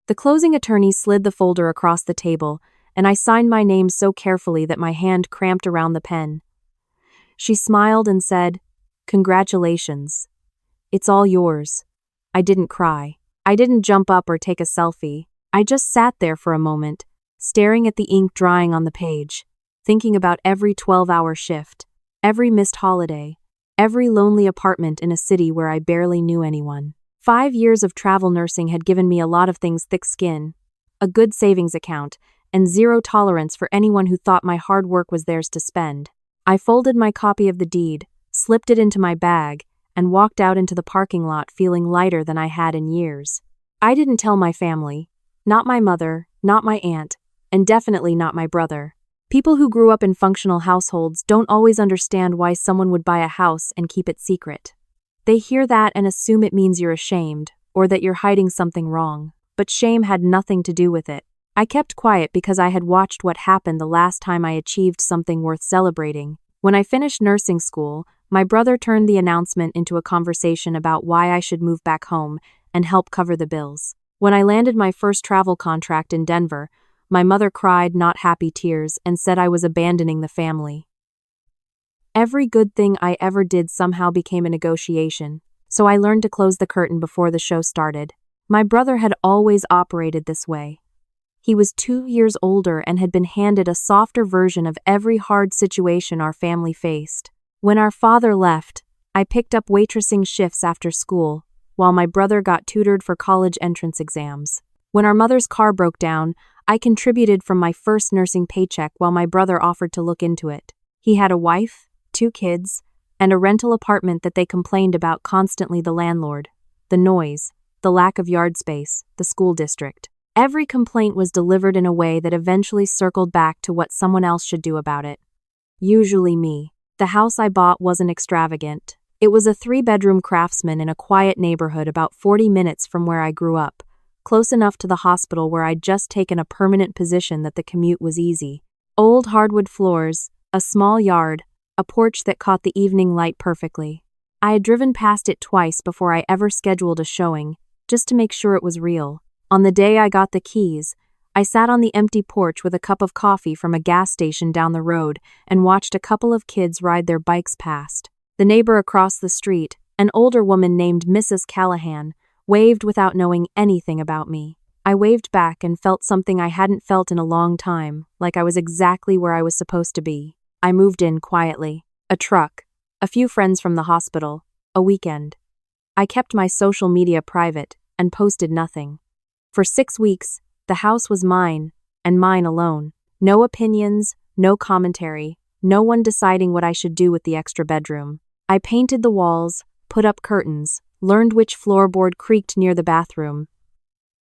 The closing attorney slid the folder across the table, and I signed my name so carefully that my hand cramped around the pen. She smiled and said, "Congratulations. It's all yours." I didn't cry. I didn't jump up or take a selfie. I just sat there for a moment, staring at the ink drying on the page, thinking about every 12-hour shift, every missed holiday, every lonely apartment in a city where I barely knew anyone. 5 years of travel nursing had given me a lot of things: thick skin, a good savings account, and zero tolerance for anyone who thought my hard work was theirs to spend. I folded my copy of the deed, slipped it into my bag, and walked out into the parking lot feeling lighter than I had in years. I didn't tell my family, not my mother, not my aunt, and definitely not my brother. People who grew up in functional households don't always understand why someone would buy a house and keep it secret. They hear that and assume it means you're ashamed, or that you're hiding something wrong. But shame had nothing to do with it. I kept quiet because I had watched what happened the last time I achieved something worth celebrating. When I finished nursing school, my brother turned the announcement into a conversation about why I should move back home and help cover the bills. When I landed my first travel contract in Denver, my mother cried not happy tears and said I was abandoning the family. Every good thing I ever did somehow became a negotiation, so I learned to close the curtain before the show started. My brother had always operated this way. He was 2 years older and had been handed a softer version of every hard situation our family faced. When our father left, I picked up waitressing shifts after school, while my brother got tutored for college entrance exams. When our mother's car broke down, I contributed from my first nursing paycheck while my brother offered to look into it. He had a wife, 2 kids, and a rental apartment that they complained about constantly: the landlord, the noise, the lack of yard space, the school district. Every complaint was delivered in a way that eventually circled back to what someone else should do about it. Usually me. The house I bought wasn't extravagant. It was a 3-bedroom craftsman in a quiet neighborhood about 40 minutes from where I grew up, close enough to the hospital where I'd just taken a permanent position that the commute was easy. Old hardwood floors, a small yard, a porch that caught the evening light perfectly. I had driven past it twice before I ever scheduled a showing, just to make sure it was real. On the day I got the keys, I sat on the empty porch with a cup of coffee from a gas station down the road and watched a couple of kids ride their bikes past. The neighbor across the street, an older woman named Mrs. Callahan, waved without knowing anything about me. I waved back and felt something I hadn't felt in a long time, like I was exactly where I was supposed to be. I moved in quietly. A truck, a few friends from the hospital, a weekend. I kept my social media private and posted nothing. For 6 weeks, the house was mine, and mine alone. No opinions, no commentary, no one deciding what I should do with the extra bedroom. I painted the walls, put up curtains, learned which floorboard creaked near the bathroom.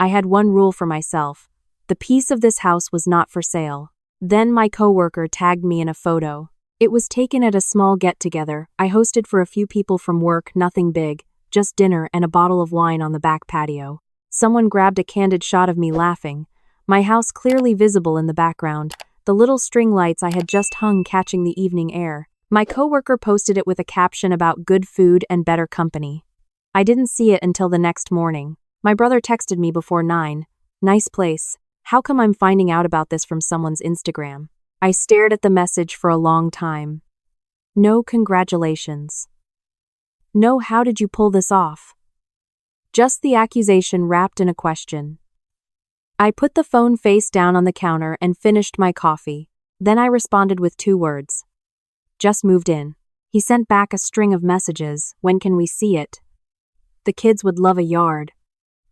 I had one rule for myself: the piece of this house was not for sale. Then my coworker tagged me in a photo. It was taken at a small get-together I hosted for a few people from work, nothing big, just dinner and a bottle of wine on the back patio. Someone grabbed a candid shot of me laughing, my house clearly visible in the background, the little string lights I had just hung catching the evening air. My coworker posted it with a caption about good food and better company. I didn't see it until the next morning. My brother texted me before 9. "Nice place. How come I'm finding out about this from someone's Instagram?" I stared at the message for a long time. No congratulations. No how did you pull this off? Just the accusation wrapped in a question. I put the phone face down on the counter and finished my coffee. Then I responded with 2 words. Just moved in. He sent back a string of messages. When can we see it? The kids would love a yard.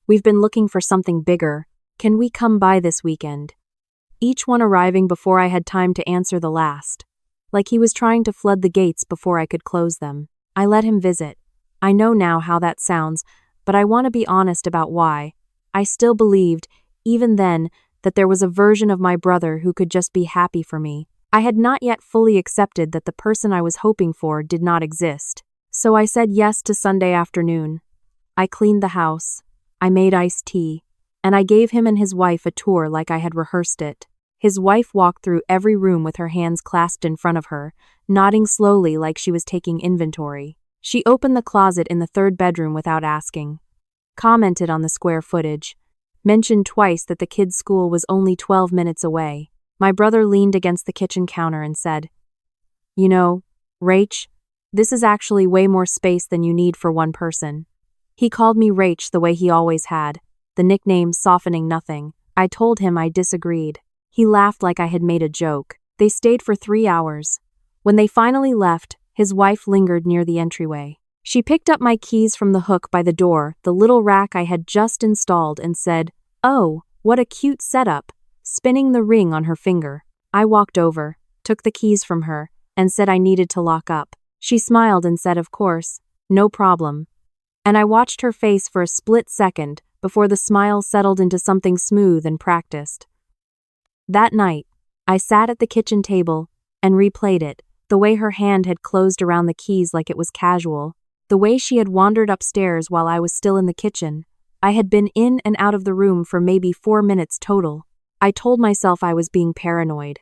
We've been looking for something bigger. Can we come by this weekend? Each one arriving before I had time to answer the last. Like he was trying to flood the gates before I could close them. I let him visit. I know now how that sounds, but I want to be honest about why. I still believed, even then, that there was a version of my brother who could just be happy for me. I had not yet fully accepted that the person I was hoping for did not exist. So I said yes to Sunday afternoon. I cleaned the house. I made iced tea. And I gave him and his wife a tour like I had rehearsed it. His wife walked through every room with her hands clasped in front of her, nodding slowly like she was taking inventory. She opened the closet in the 3rd bedroom without asking. Commented on the square footage. mentioned twice that the kids' school was only 12 minutes away. My brother leaned against the kitchen counter and said, "You know, Rach, this is actually way more space than you need for one person." He called me Rach the way he always had, the nickname softening nothing. I told him I disagreed. He laughed like I had made a joke. They stayed for 3 hours. When they finally left, his wife lingered near the entryway. She picked up my keys from the hook by the door, the little rack I had just installed, and said, "Oh, what a cute setup," spinning the ring on her finger. I walked over, took the keys from her, and said I needed to lock up. She smiled and said, "Of course, no problem." And I watched her face for a split second before the smile settled into something smooth and practiced. That night, I sat at the kitchen table and replayed it, the way her hand had closed around the keys like it was casual, the way she had wandered upstairs while I was still in the kitchen. I had been in and out of the room for maybe 4 minutes total. I told myself I was being paranoid.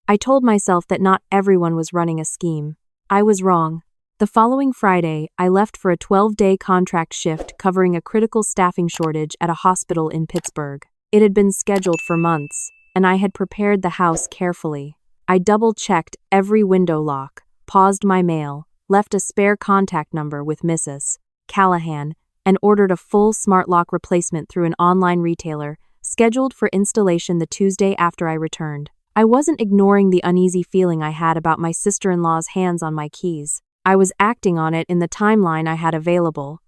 I told myself that not everyone was running a scheme. I was wrong. The following Friday, I left for a 12-day contract shift covering a critical staffing shortage at a hospital in Pittsburgh. It had been scheduled for months, and I had prepared the house carefully. I double-checked every window lock, paused my mail, left a spare contact number with Mrs. Callahan, and ordered a full smart lock replacement through an online retailer, scheduled for installation the Tuesday after I returned. I wasn't ignoring the uneasy feeling I had about my sister-in-law's hands on my keys. I was acting on it in the timeline I had available.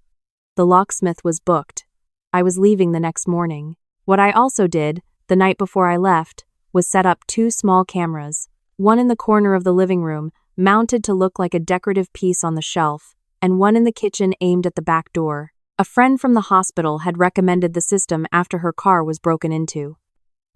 The locksmith was booked. I was leaving the next morning. What I also did, the night before I left, was set up 2 small cameras, one in the corner of the living room, mounted to look like a decorative piece on the shelf, and one in the kitchen aimed at the back door. A friend from the hospital had recommended the system after her car was broken into.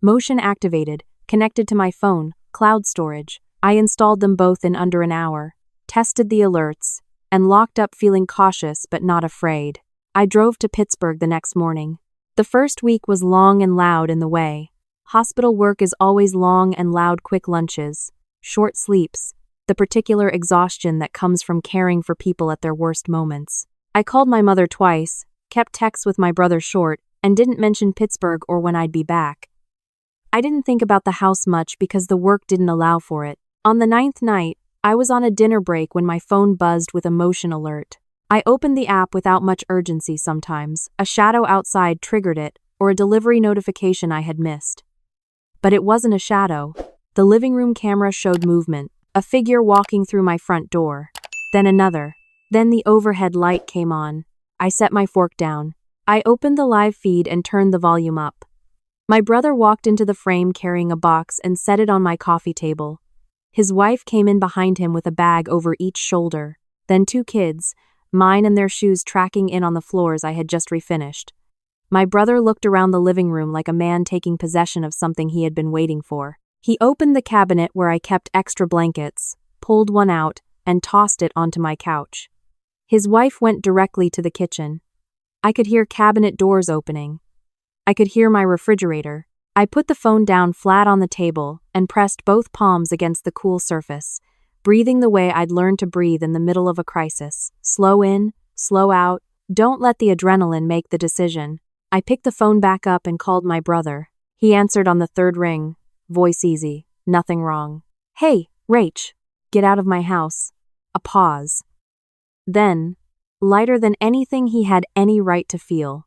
Motion activated, connected to my phone, cloud storage. I installed them both in under an hour, tested the alerts, and locked up feeling cautious but not afraid. I drove to Pittsburgh the next morning. The first week was long and loud in the way. Hospital work is always long and loud, quick lunches, short sleeps, the particular exhaustion that comes from caring for people at their worst moments. I called my mother twice, kept texts with my brother short, and didn't mention Pittsburgh or when I'd be back. I didn't think about the house much because the work didn't allow for it. On the 9th night, I was on a dinner break when my phone buzzed with a motion alert. I opened the app without much urgency sometimes. A shadow outside triggered it, or a delivery notification I had missed. But it wasn't a shadow. The living room camera showed movement, a figure walking through my front door. Then another. Then the overhead light came on. I set my fork down. I opened the live feed and turned the volume up. My brother walked into the frame carrying a box and set it on my coffee table. His wife came in behind him with a bag over each shoulder. Then 2 kids, mine and their shoes tracking in on the floors I had just refinished. My brother looked around the living room like a man taking possession of something he had been waiting for. He opened the cabinet where I kept extra blankets, pulled one out, and tossed it onto my couch. His wife went directly to the kitchen. I could hear cabinet doors opening. I could hear my refrigerator. I put the phone down flat on the table and pressed both palms against the cool surface, breathing the way I'd learned to breathe in the middle of a crisis. Slow in, slow out, don't let the adrenaline make the decision. I picked the phone back up and called my brother. He answered on the 3rd ring, voice easy, nothing wrong. "Hey, Rach, get out of my house." A pause. Then, lighter than anything he had any right to feel.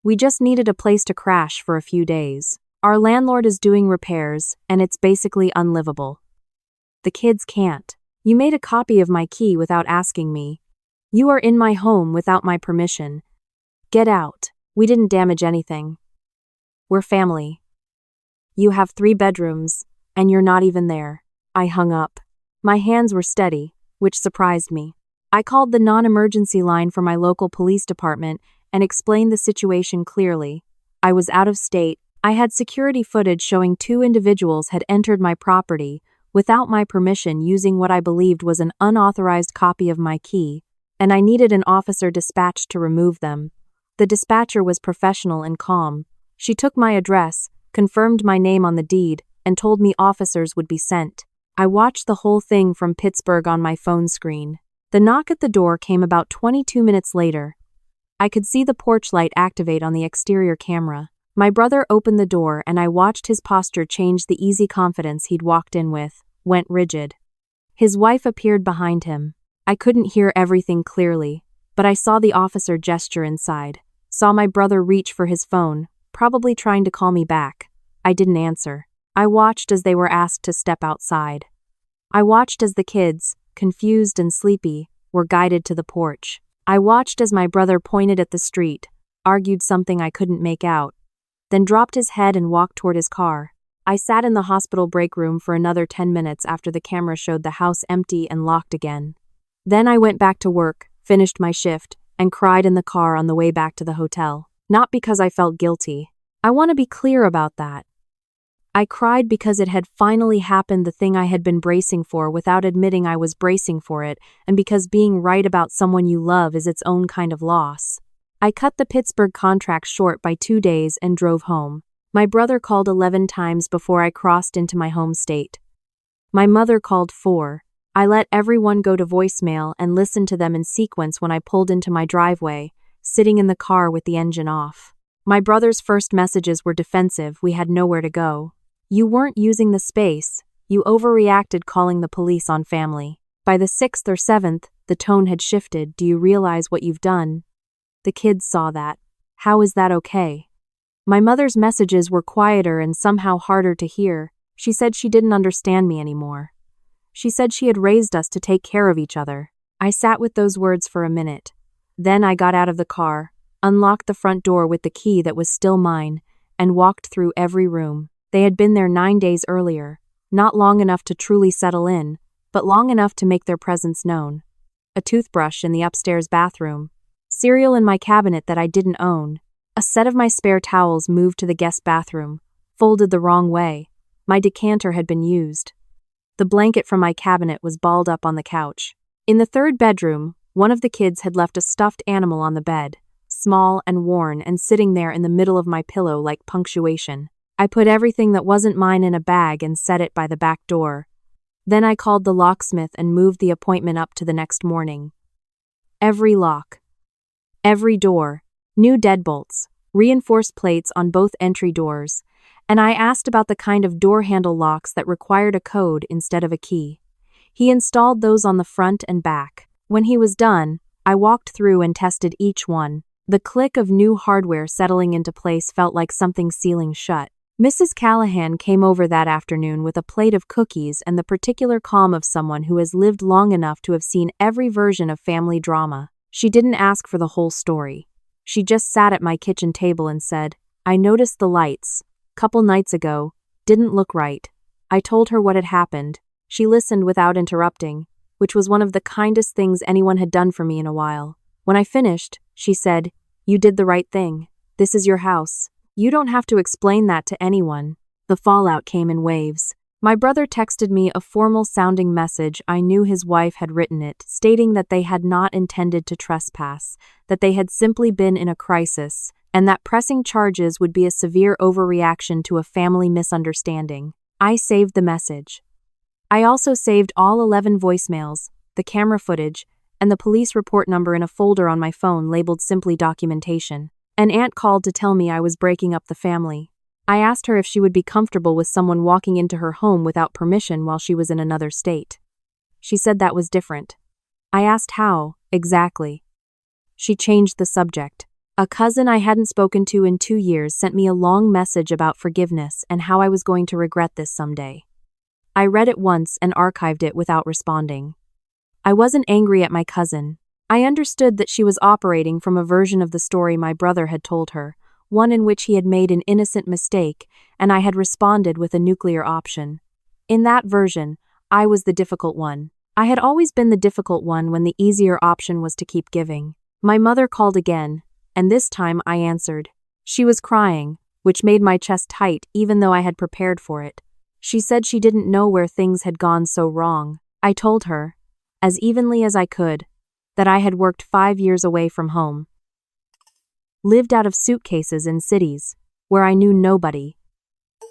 "We just needed a place to crash for a few days. Our landlord is doing repairs, and it's basically unlivable. The kids can't. You made a copy of my key without asking me. You are in my home without my permission. Get out. We didn't damage anything. We're family. You have 3 bedrooms, and you're not even there." I hung up. My hands were steady, which surprised me. I called the non-emergency line for my local police department and explained the situation clearly. I was out of state. I had security footage showing 2 individuals had entered my property without my permission using what I believed was an unauthorized copy of my key, and I needed an officer dispatched to remove them. The dispatcher was professional and calm. She took my address, confirmed my name on the deed, and told me officers would be sent. I watched the whole thing from Pittsburgh on my phone screen. The knock at the door came about 22 minutes later. I could see the porch light activate on the exterior camera. My brother opened the door and I watched his posture change. The easy confidence he'd walked in with went rigid. His wife appeared behind him. I couldn't hear everything clearly, but I saw the officer gesture inside, saw my brother reach for his phone, probably trying to call me back. I didn't answer. I watched as they were asked to step outside. I watched as the kids, confused and sleepy, were guided to the porch. I watched as my brother pointed at the street, argued something I couldn't make out, then dropped his head and walked toward his car. I sat in the hospital break room for another 10 minutes after the camera showed the house empty and locked again. Then I went back to work, finished my shift, and cried in the car on the way back to the hotel. Not because I felt guilty. I want to be clear about that. I cried because it had finally happened, the thing I had been bracing for without admitting I was bracing for it, and because being right about someone you love is its own kind of loss. I cut the Pittsburgh contract short by 2 days and drove home. My brother called 11 times before I crossed into my home state. My mother called 4. I let everyone go to voicemail and listened to them in sequence when I pulled into my driveway, sitting in the car with the engine off. My brother's first messages were defensive. We had nowhere to go. You weren't using the space. You overreacted calling the police on family. By the 6th or 7th, the tone had shifted. Do you realize what you've done? The kids saw that. How is that okay? My mother's messages were quieter and somehow harder to hear. She said she didn't understand me anymore. She said she had raised us to take care of each other. I sat with those words for a minute. Then I got out of the car, unlocked the front door with the key that was still mine, and walked through every room. They had been there 9 days earlier, not long enough to truly settle in, but long enough to make their presence known. A toothbrush in the upstairs bathroom, cereal in my cabinet that I didn't own, a set of my spare towels moved to the guest bathroom, folded the wrong way. My decanter had been used. The blanket from my cabinet was balled up on the couch. In the third bedroom, one of the kids had left a stuffed animal on the bed, small and worn and sitting there in the middle of my pillow like punctuation. I put everything that wasn't mine in a bag and set it by the back door. Then I called the locksmith and moved the appointment up to the next morning. Every lock, every door, new deadbolts, reinforced plates on both entry doors, and I asked about the kind of door handle locks that required a code instead of a key. He installed those on the front and back. When he was done, I walked through and tested each one. The click of new hardware settling into place felt like something sealing shut. Mrs. Callahan came over that afternoon with a plate of cookies and the particular calm of someone who has lived long enough to have seen every version of family drama. She didn't ask for the whole story. She just sat at my kitchen table and said, I noticed the lights, couple nights ago, didn't look right. I told her what had happened. She listened without interrupting, which was one of the kindest things anyone had done for me in a while. When I finished, she said, You did the right thing. This is your house. You don't have to explain that to anyone. The fallout came in waves. My brother texted me a formal-sounding message. I knew his wife had written it, stating that they had not intended to trespass, that they had simply been in a crisis, and that pressing charges would be a severe overreaction to a family misunderstanding. I saved the message. I also saved all 11 voicemails, the camera footage, and the police report number in a folder on my phone labeled simply documentation. An aunt called to tell me I was breaking up the family. I asked her if she would be comfortable with someone walking into her home without permission while she was in another state. She said that was different. I asked how, exactly. She changed the subject. A cousin I hadn't spoken to in 2 years sent me a long message about forgiveness and how I was going to regret this someday. I read it once and archived it without responding. I wasn't angry at my cousin. I understood that she was operating from a version of the story my brother had told her, one in which he had made an innocent mistake, and I had responded with a nuclear option. In that version, I was the difficult one. I had always been the difficult one when the easier option was to keep giving. My mother called again, and this time I answered. She was crying, which made my chest tight even though I had prepared for it. She said she didn't know where things had gone so wrong. I told her, as evenly as I could, that I had worked 5 years away from home, lived out of suitcases in cities where I knew nobody,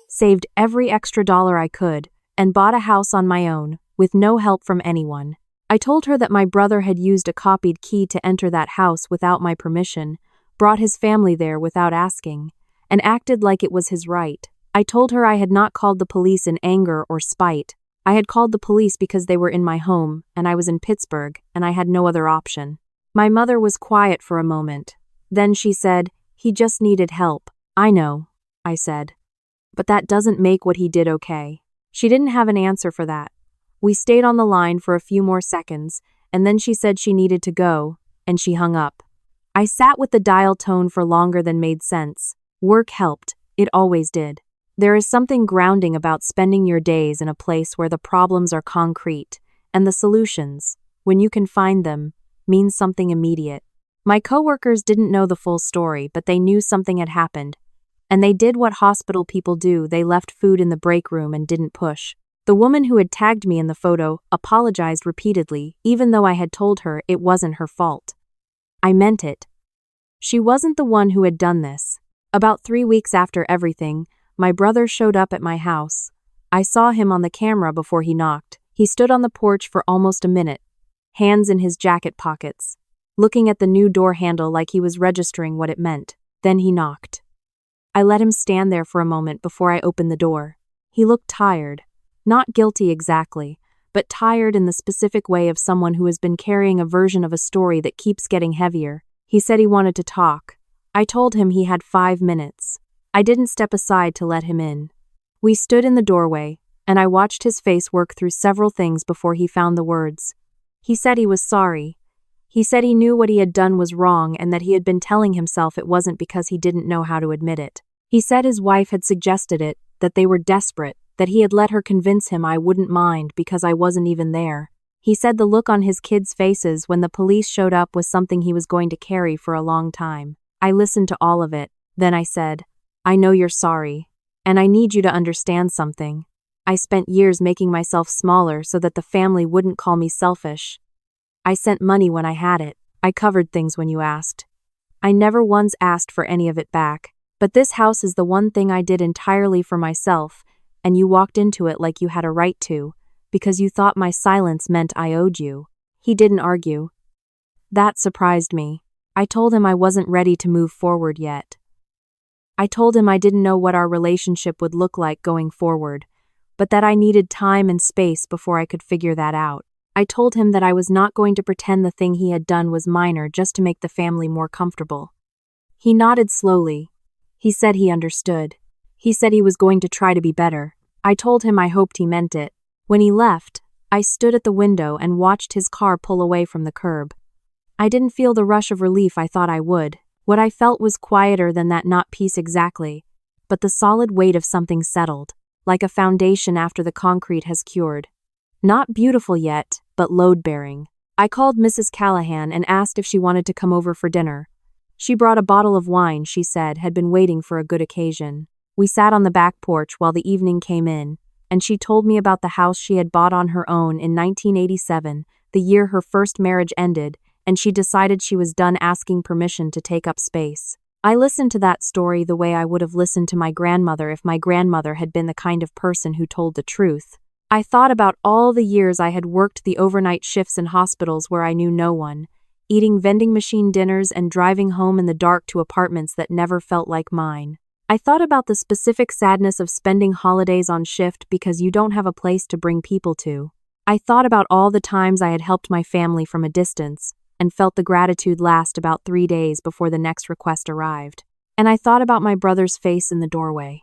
saved every extra dollar I could, and bought a house on my own with no help from anyone. I told her that my brother had used a copied key to enter that house without my permission, brought his family there without asking, and acted like it was his right. I told her I had not called the police in anger or spite. I had called the police because they were in my home, and I was in Pittsburgh, and I had no other option. My mother was quiet for a moment. Then she said, "He just needed help." "I know," I said. "But that doesn't make what he did okay." She didn't have an answer for that. We stayed on the line for a few more seconds, and then she said she needed to go, and she hung up. I sat with the dial tone for longer than made sense. Work helped. It always did. There is something grounding about spending your days in a place where the problems are concrete, and the solutions, when you can find them, mean something immediate. My coworkers didn't know the full story, but they knew something had happened. And they did what hospital people do: they left food in the break room and didn't push. The woman who had tagged me in the photo apologized repeatedly, even though I had told her it wasn't her fault. I meant it. She wasn't the one who had done this. About 3 weeks after everything, my brother showed up at my house. I saw him on the camera before he knocked. He stood on the porch for almost a minute, hands in his jacket pockets, looking at the new door handle like he was registering what it meant. Then he knocked. I let him stand there for a moment before I opened the door. He looked tired. Not guilty exactly, but tired in the specific way of someone who has been carrying a version of a story that keeps getting heavier. He said he wanted to talk. I told him he had 5 minutes. I didn't step aside to let him in. We stood in the doorway, and I watched his face work through several things before he found the words. He said he was sorry. He said he knew what he had done was wrong and that he had been telling himself it wasn't because he didn't know how to admit it. He said his wife had suggested it, that they were desperate, that he had let her convince him I wouldn't mind because I wasn't even there. He said the look on his kids' faces when the police showed up was something he was going to carry for a long time. I listened to all of it. Then I said, "I know you're sorry, and I need you to understand something. I spent years making myself smaller so that the family wouldn't call me selfish. I sent money when I had it. I covered things when you asked. I never once asked for any of it back. But this house is the one thing I did entirely for myself, and you walked into it like you had a right to, because you thought my silence meant I owed you." He didn't argue. That surprised me. I told him I wasn't ready to move forward yet. I told him I didn't know what our relationship would look like going forward, but that I needed time and space before I could figure that out. I told him that I was not going to pretend the thing he had done was minor just to make the family more comfortable. He nodded slowly. He said he understood. He said he was going to try to be better. I told him I hoped he meant it. When he left, I stood at the window and watched his car pull away from the curb. I didn't feel the rush of relief I thought I would. What I felt was quieter than that, not peace exactly, but the solid weight of something settled, like a foundation after the concrete has cured. Not beautiful yet, but load-bearing. I called Mrs. Callahan and asked if she wanted to come over for dinner. She brought a bottle of wine, she said, had been waiting for a good occasion. We sat on the back porch while the evening came in, and she told me about the house she had bought on her own in 1987, the year her first marriage ended, and she decided she was done asking permission to take up space. I listened to that story the way I would have listened to my grandmother if my grandmother had been the kind of person who told the truth. I thought about all the years I had worked the overnight shifts in hospitals where I knew no one, eating vending machine dinners and driving home in the dark to apartments that never felt like mine. I thought about the specific sadness of spending holidays on shift because you don't have a place to bring people to. I thought about all the times I had helped my family from a distance, and felt the gratitude last about 3 days before the next request arrived. And I thought about my brother's face in the doorway.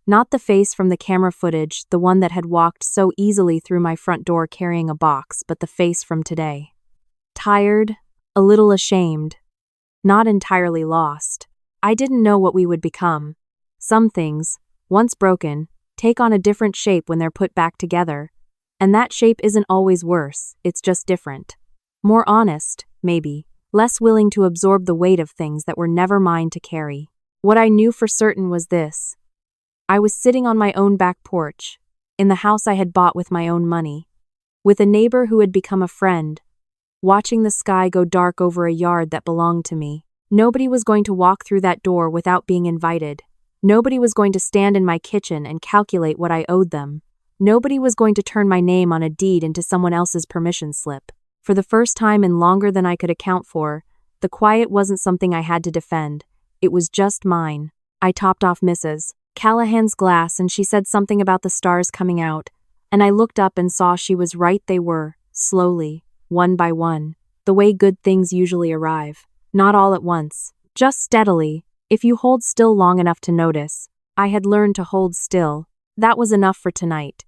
Not the face from the camera footage, the one that had walked so easily through my front door carrying a box, but the face from today. Tired, a little ashamed, not entirely lost. I didn't know what we would become. Some things, once broken, take on a different shape when they're put back together, and that shape isn't always worse, it's just different. More honest, maybe, less willing to absorb the weight of things that were never mine to carry. What I knew for certain was this. I was sitting on my own back porch, in the house I had bought with my own money, with a neighbor who had become a friend, watching the sky go dark over a yard that belonged to me. Nobody was going to walk through that door without being invited. Nobody was going to stand in my kitchen and calculate what I owed them. Nobody was going to turn my name on a deed into someone else's permission slip. For the first time in longer than I could account for, the quiet wasn't something I had to defend. It was just mine. I topped off Mrs. Callahan's glass and she said something about the stars coming out, and I looked up and saw she was right. They were, slowly, one by one, the way good things usually arrive, not all at once, just steadily, if you hold still long enough to notice. I had learned to hold still. That was enough for tonight.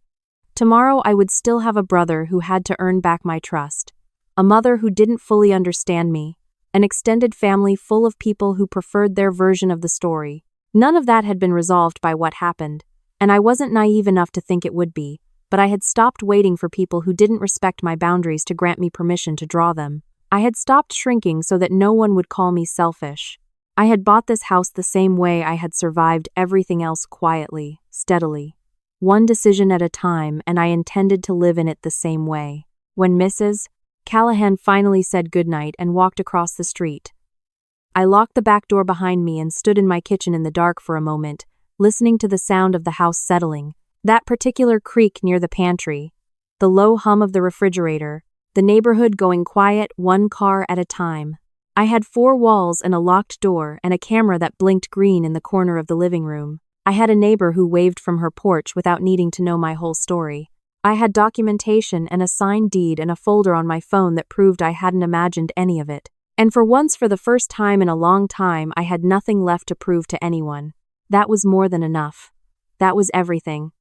Tomorrow I would still have a brother who had to earn back my trust, a mother who didn't fully understand me, an extended family full of people who preferred their version of the story. None of that had been resolved by what happened, and I wasn't naive enough to think it would be, but I had stopped waiting for people who didn't respect my boundaries to grant me permission to draw them. I had stopped shrinking so that no one would call me selfish. I had bought this house the same way I had survived everything else, quietly, steadily. One decision at a time, and I intended to live in it the same way. When Mrs. Callahan finally said goodnight and walked across the street, I locked the back door behind me and stood in my kitchen in the dark for a moment, listening to the sound of the house settling, that particular creak near the pantry, the low hum of the refrigerator, the neighborhood going quiet, one car at a time. I had 4 walls and a locked door and a camera that blinked green in the corner of the living room. I had a neighbor who waved from her porch without needing to know my whole story. I had documentation and a signed deed and a folder on my phone that proved I hadn't imagined any of it. And for once, for the first time in a long time, I had nothing left to prove to anyone. That was more than enough. That was everything.